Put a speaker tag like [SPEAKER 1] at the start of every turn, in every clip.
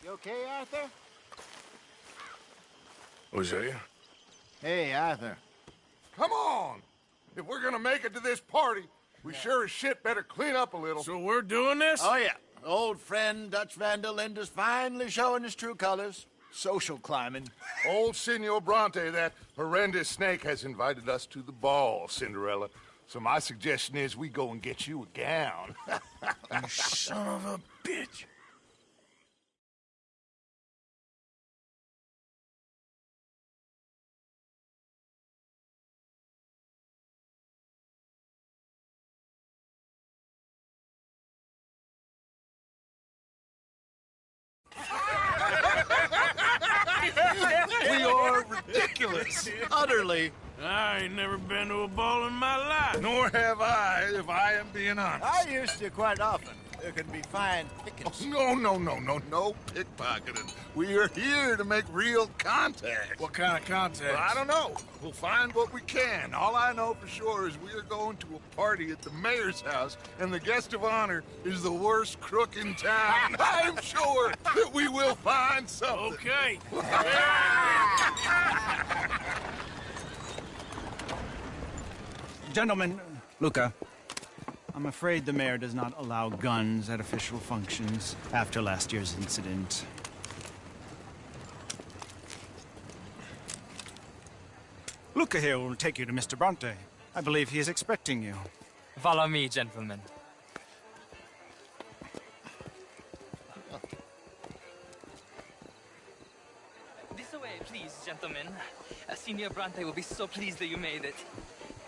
[SPEAKER 1] You okay, Arthur?
[SPEAKER 2] Hosea?
[SPEAKER 1] Hey, Arthur.
[SPEAKER 3] Come on! If we're gonna make it to this party, we sure as shit better clean up a little.
[SPEAKER 2] So we're doing this?
[SPEAKER 1] Oh, yeah. Old friend Dutch Van der Linde's finally showing his true colors. Social climbing.
[SPEAKER 3] Old Senor Bronte, that horrendous snake, has invited us to the ball, Cinderella. So my suggestion is we go and get you a gown.
[SPEAKER 2] You son of a bitch.
[SPEAKER 1] We are ridiculous. Utterly.
[SPEAKER 2] I ain't never been to a ball in my life.
[SPEAKER 3] Nor have I, if I am being honest.
[SPEAKER 1] I used to quite often. There can be fine pickings.
[SPEAKER 3] No pickpocketing. We are here to make real contact.
[SPEAKER 2] What kind of contact?
[SPEAKER 3] Well, I don't know. We'll find what we can. All I know for sure is we are going to a party at the mayor's house, and the guest of honor is the worst crook in town. I'm sure that we will find something.
[SPEAKER 2] Okay.
[SPEAKER 4] Gentlemen, Luca, I'm afraid the mayor does not allow guns at official functions after last year's incident. Luca here will take you to Mr. Bronte. I believe he is expecting you.
[SPEAKER 5] Follow me, gentlemen. This way, please, gentlemen. Senior Bronte will be so pleased that you made it.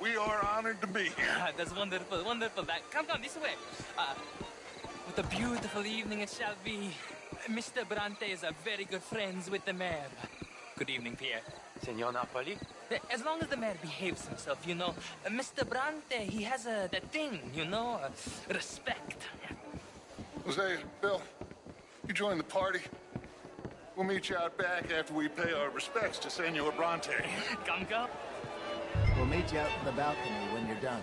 [SPEAKER 3] We are honored to be here.
[SPEAKER 5] That's wonderful, wonderful. Come, this way. What a beautiful evening it shall be. Mr. Bronte is very good friends with the mayor. Good evening, Pierre.
[SPEAKER 6] Senor Napoli?
[SPEAKER 5] As long as the mayor behaves himself, you know. Mr. Bronte, he has that thing, you know, respect.
[SPEAKER 3] Jose, Bill, you join the party. We'll meet you out back after we pay our respects to Senor Bronte.
[SPEAKER 5] Come.
[SPEAKER 1] We'll meet you out in the balcony when you're done.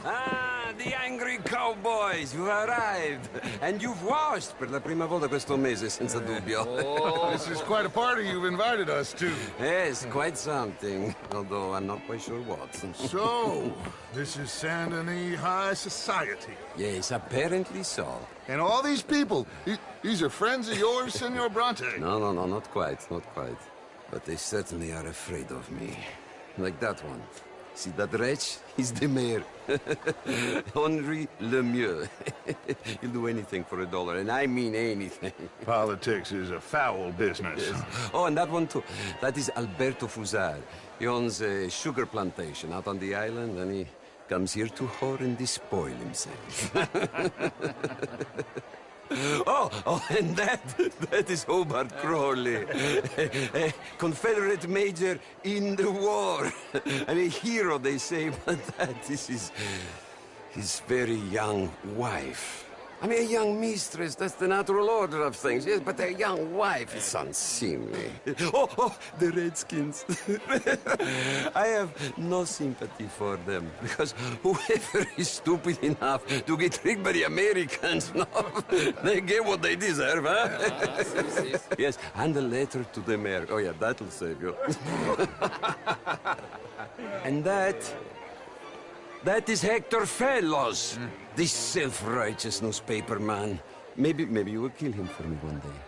[SPEAKER 7] Ah, the angry cowboys, you've arrived. And you've washed per la prima volta questo mese, senza dubbio.
[SPEAKER 3] This is quite a party you've invited us to.
[SPEAKER 7] Yes, quite something. Although I'm not quite sure what.
[SPEAKER 3] So, this is Saint Denis High Society.
[SPEAKER 7] Yes, apparently so.
[SPEAKER 3] And all these people, these are friends of yours, Senor Bronte?
[SPEAKER 7] No, not quite. But they certainly are afraid of me. Like that one. See that wretch? He's the mayor. Henri Lemieux. He'll do anything for $1, and I mean anything.
[SPEAKER 3] Politics is a foul business.
[SPEAKER 7] Yes. Oh, and that one too. That is Alberto Fusar. He owns a sugar plantation out on the island, and he comes here to whore and despoil himself. Oh, and that is Hobart Crawley, a Confederate major in the war. I mean, hero, they say, but that is his very young wife. I mean, a young mistress, that's the natural order of things, yes, but a young wife is unseemly. Oh, the Redskins. I have no sympathy for them, because whoever is stupid enough to get tricked by the Americans, no, they get what they deserve, huh? Yes, and a letter to the mayor. Oh, yeah, that'll save you. And that is Hector Fellows, this self-righteous newspaper man. Maybe you will kill him for me one day.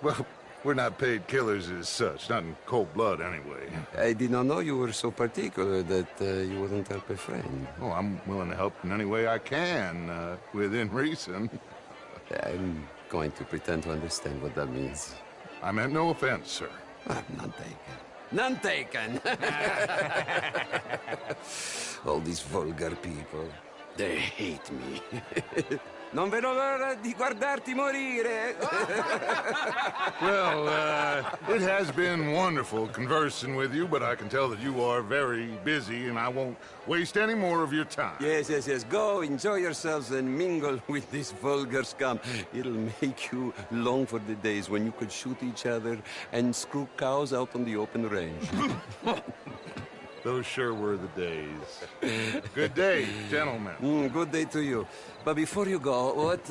[SPEAKER 3] Well, we're not paid killers as such, not in cold blood anyway.
[SPEAKER 7] I did not know you were so particular that you wouldn't help a friend.
[SPEAKER 3] Oh, I'm willing to help in any way I can, within reason.
[SPEAKER 7] I'm going to pretend to understand what that means.
[SPEAKER 3] I meant no offense, sir.
[SPEAKER 7] None taken. None taken! All these vulgar people, they hate me. Non vedo l'ora di guardarti morire.
[SPEAKER 3] Well, it has been wonderful conversing with you, but I can tell that you are very busy, and I won't waste any more of your time.
[SPEAKER 7] Yes, yes, yes. Go, enjoy yourselves and mingle with this vulgar scum. It'll make you long for the days when you could shoot each other and screw cows out on the open range.
[SPEAKER 3] Those sure were the days. Good day, gentlemen.
[SPEAKER 7] Good day to you. But before you go, what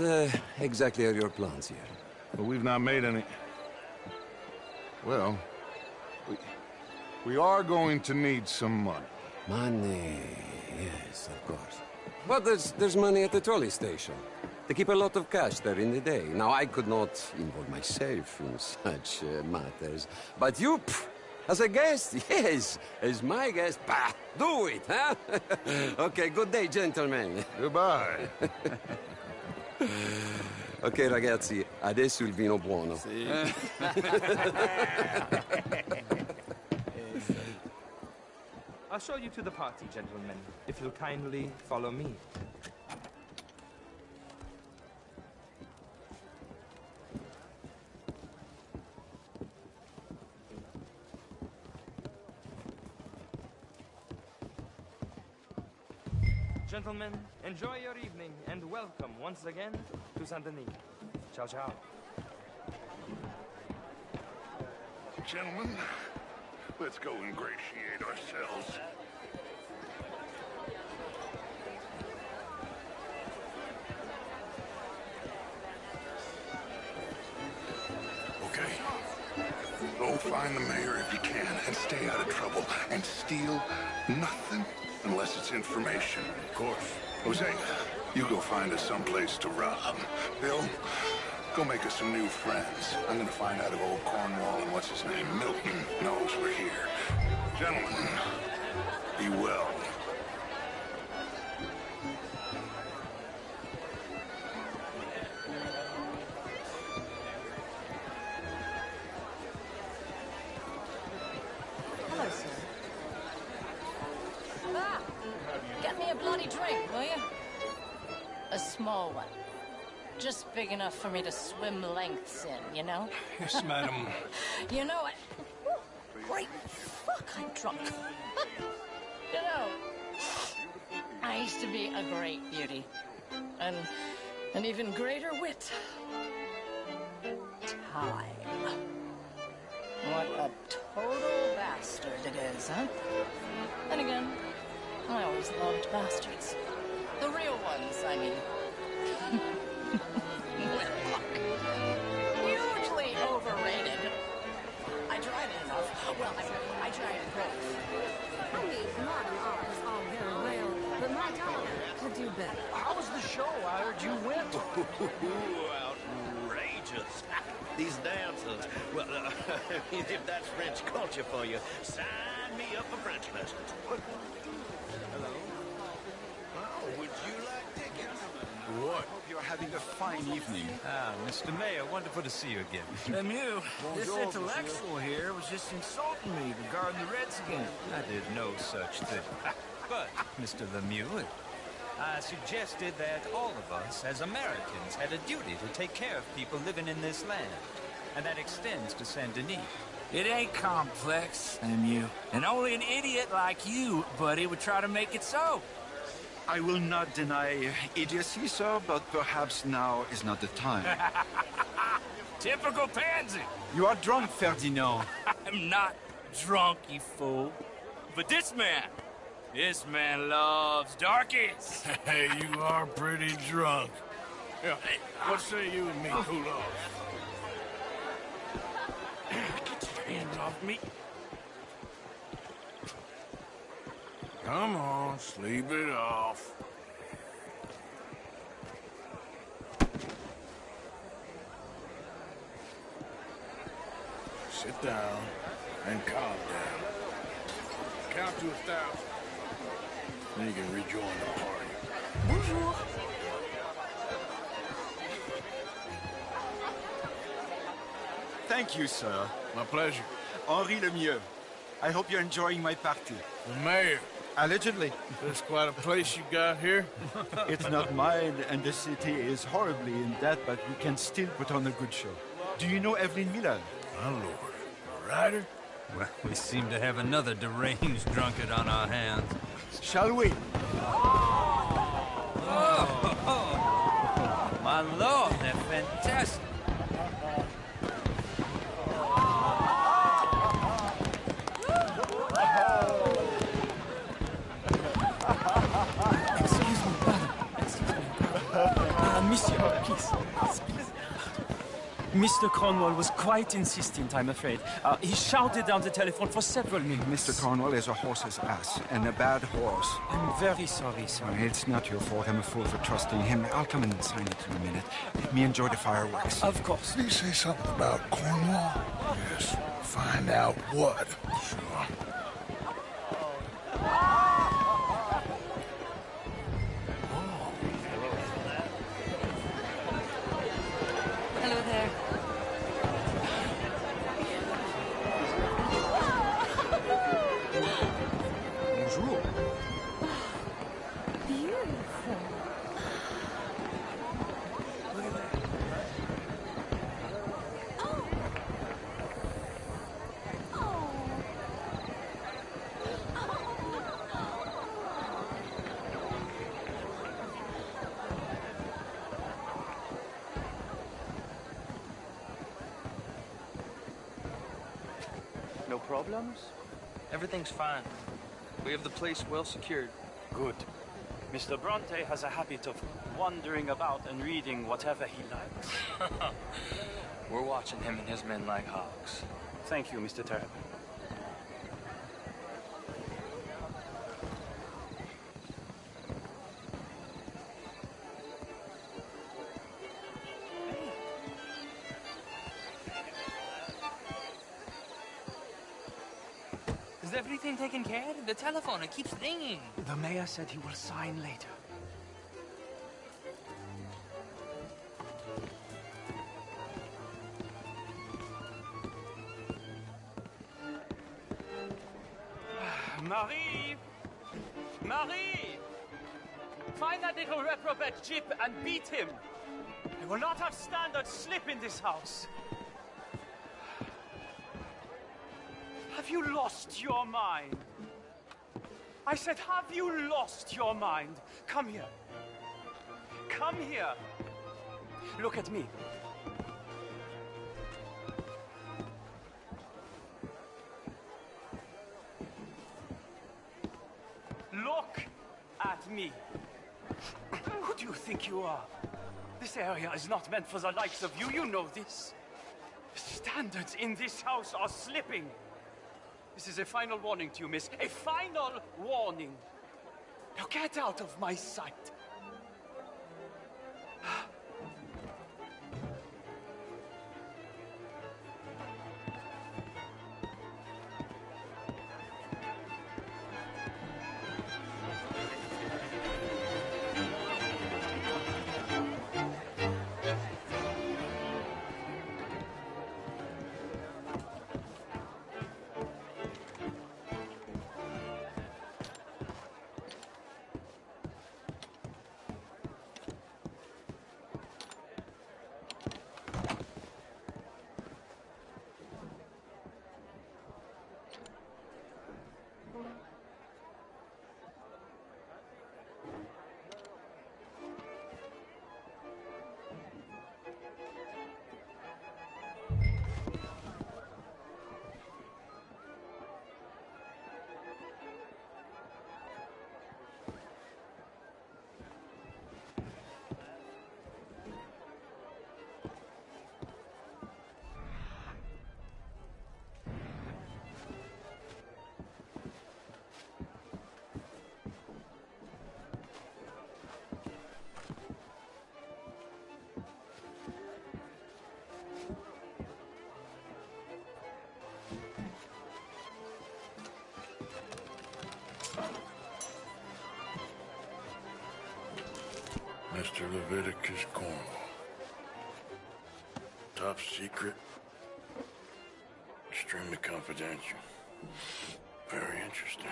[SPEAKER 7] exactly are your plans here?
[SPEAKER 3] But we've not made any... Well, we are going to need some money.
[SPEAKER 7] Money, yes, of course. But there's money at the trolley station. They keep a lot of cash there in the day. Now, I could not involve myself in such matters. But you, as a guest, yes, as my guest, bah, do it, huh? Okay, good day, gentlemen.
[SPEAKER 3] Goodbye.
[SPEAKER 7] Ok, ragazzi, adesso il vino buono.
[SPEAKER 6] I'll show you to the party, gentlemen, if you'll kindly follow me. Gentlemen, enjoy your evening and welcome once again to Saint Denis. Ciao, ciao.
[SPEAKER 3] Gentlemen, let's go ingratiate ourselves. Okay. Go find the mayor if you can and stay out of trouble and steal nothing unless it's information. Of course. Jose, you go find us someplace to rob. Bill, go make us some new friends. I'm gonna find out if old Cornwall and what's his name, Milton, knows we're here. Gentlemen, be well.
[SPEAKER 8] Hello, sir. Ah, get me a bloody drink, will you? A small one. Just big enough for me to swim lengths in, you know?
[SPEAKER 2] Yes, madam.
[SPEAKER 8] You know what? Great fuck, I'm drunk. You know, I used to be a great beauty. And an even greater wit. Time. What a total bastard it is, huh? Then again, I always loved bastards. The real ones, I mean. Hugely overrated. I tried it enough. Well, I tried it both.
[SPEAKER 9] I mean, modern art is all very well, but my daughter could do better.
[SPEAKER 1] How was the show? I heard you went. Outrageous. These dancers. Well, if that's French culture for you, sign me up for French lessons. Hello? Oh, would you like tickets?
[SPEAKER 4] What? Hope you're having a fine evening. Ah, Mr. Mayor, wonderful to see you again.
[SPEAKER 2] Lemieux, this intellectual here was just insulting me regarding the Redskins.
[SPEAKER 4] I did no such thing. But, Mr. Lemieux, I suggested that all of us, as Americans, had a duty to take care of people living in this land. And that extends to Saint Denis.
[SPEAKER 2] It ain't complex, Lemieux. And only an idiot like you, buddy, would try to make it so.
[SPEAKER 10] I will not deny idiocy, sir, but perhaps now is not the time.
[SPEAKER 2] Typical pansy.
[SPEAKER 10] You are drunk, Ferdinand.
[SPEAKER 2] I'm not drunk, you fool. But this man loves darkies. Hey, you are pretty drunk. Yeah, what say you and me cool off? Get your hands off me. Come on, sleep it off. Sit down and calm down. Count to 1,000. Then you can rejoin the party.
[SPEAKER 8] Bonjour.
[SPEAKER 10] Thank you, sir.
[SPEAKER 2] My pleasure.
[SPEAKER 10] Henri Lemieux. I hope you're enjoying my party.
[SPEAKER 2] The mayor.
[SPEAKER 10] Allegedly.
[SPEAKER 2] That's quite a place you got here.
[SPEAKER 10] It's not mine, and the city is horribly in debt, but we can still put on a good show. Do you know Evelyn Miller?
[SPEAKER 2] My lord. A rider?
[SPEAKER 4] Well, we seem to have another deranged drunkard on our hands.
[SPEAKER 10] Shall we?
[SPEAKER 4] Oh, my lord, they're fantastic.
[SPEAKER 11] Monsieur, please. Mr. Cornwall was quite insistent, I'm afraid. He shouted down the telephone for several minutes.
[SPEAKER 10] Mr. Cornwall is a horse's ass, and a bad horse.
[SPEAKER 11] I'm very sorry, sir.
[SPEAKER 10] It's not your fault. I'm a fool for trusting him. I'll come in and sign it in a minute. Let me enjoy the fireworks.
[SPEAKER 11] Of course.
[SPEAKER 3] Did he say something about Cornwall? Yes. Find out what. Sure.
[SPEAKER 8] Hello there.
[SPEAKER 10] Bonjour.
[SPEAKER 9] Beautiful.
[SPEAKER 6] No problems? Everything's fine. We have the place well secured.
[SPEAKER 11] Good. Mr. Bronte has a habit of wandering about and reading whatever he likes.
[SPEAKER 6] We're watching him and his men like hawks.
[SPEAKER 11] Thank you, Mr. Terrapin.
[SPEAKER 5] Is everything taken care of? The telephone, it keeps ringing.
[SPEAKER 11] The mayor said he will sign later. Marie! Marie! Find that little reprobate Jip and beat him. I will not have standard slip in this house. Have you lost your mind? I said, have you lost your mind? Come here. Come here. Look at me. Look at me. Who do you think you are? This area is not meant for the likes of you. You know this. Standards in this house are slipping. This is a final warning to you, miss. A final warning. Now get out of my sight.
[SPEAKER 3] Mr. Leviticus Cornwall. Top secret. Extremely confidential. Very interesting.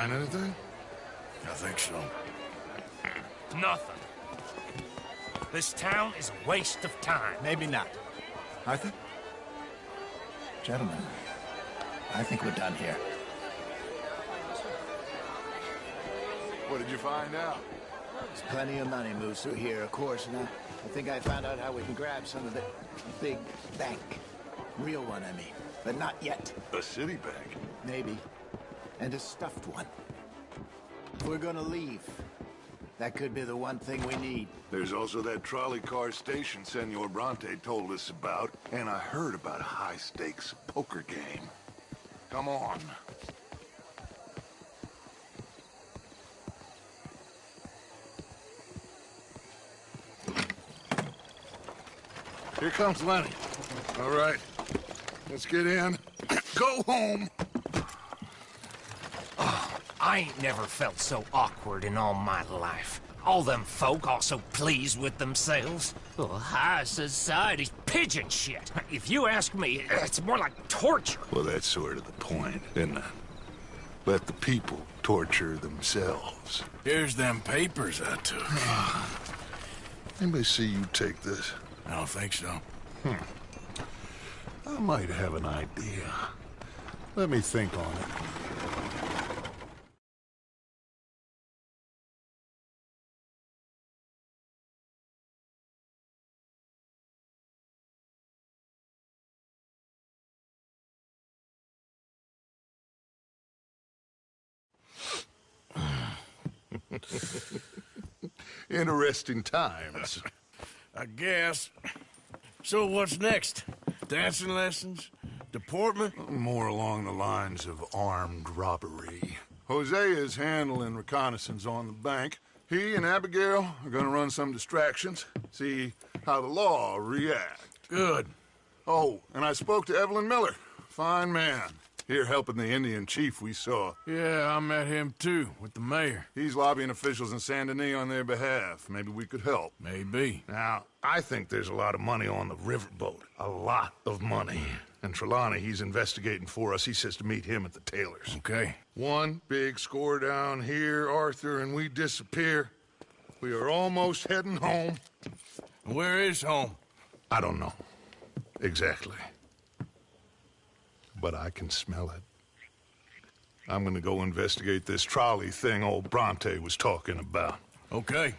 [SPEAKER 3] find anything?
[SPEAKER 2] I think so. Nothing. This town is a waste of time.
[SPEAKER 12] Maybe not. Arthur?
[SPEAKER 13] Gentlemen, I think we're done here.
[SPEAKER 3] What did you find out?
[SPEAKER 13] There's plenty of money moves through here, of course, and I think I found out how we can grab some of the big bank. Real one, I mean. But not yet.
[SPEAKER 3] A city bank?
[SPEAKER 13] Maybe. And a stuffed one. If we're gonna leave, that could be the one thing we need.
[SPEAKER 3] There's also that trolley car station Senor Bronte told us about, and I heard about a high-stakes poker game. Come on. Here comes Lenny. All right, let's get in. Go home.
[SPEAKER 14] Oh, I ain't never felt so awkward in all my life. All them folk all so pleased with themselves. Oh, high society's pigeon shit. If you ask me, it's more like torture.
[SPEAKER 3] Well, that's sort of the point, isn't it? Let the people torture themselves.
[SPEAKER 2] Here's them papers I took.
[SPEAKER 3] Anybody see you take this?
[SPEAKER 2] I don't think so.
[SPEAKER 3] I might have an idea. Let me think on it. Interesting times.
[SPEAKER 2] I guess. So what's next? Dancing lessons? Deportment?
[SPEAKER 3] More along the lines of armed robbery. Hosea is handling reconnaissance on the bank. He and Abigail are gonna run some distractions, see how the law reacts.
[SPEAKER 2] Good.
[SPEAKER 3] Oh, and I spoke to Evelyn Miller. Fine man. Here helping the Indian chief we saw.
[SPEAKER 2] Yeah, I met him too, with the mayor.
[SPEAKER 3] He's lobbying officials in Saint Denis on their behalf. Maybe we could help.
[SPEAKER 2] Maybe.
[SPEAKER 3] Now, I think there's a lot of money on the riverboat. A lot of money. And Trelawney, he's investigating for us. He says to meet him at the Taylor's.
[SPEAKER 2] Okay.
[SPEAKER 3] One big score down here, Arthur, and we disappear. We are almost heading home.
[SPEAKER 2] Where is home?
[SPEAKER 3] I don't know. Exactly. But I can smell it. I'm gonna go investigate this trolley thing old Bronte was talking about.
[SPEAKER 2] Okay.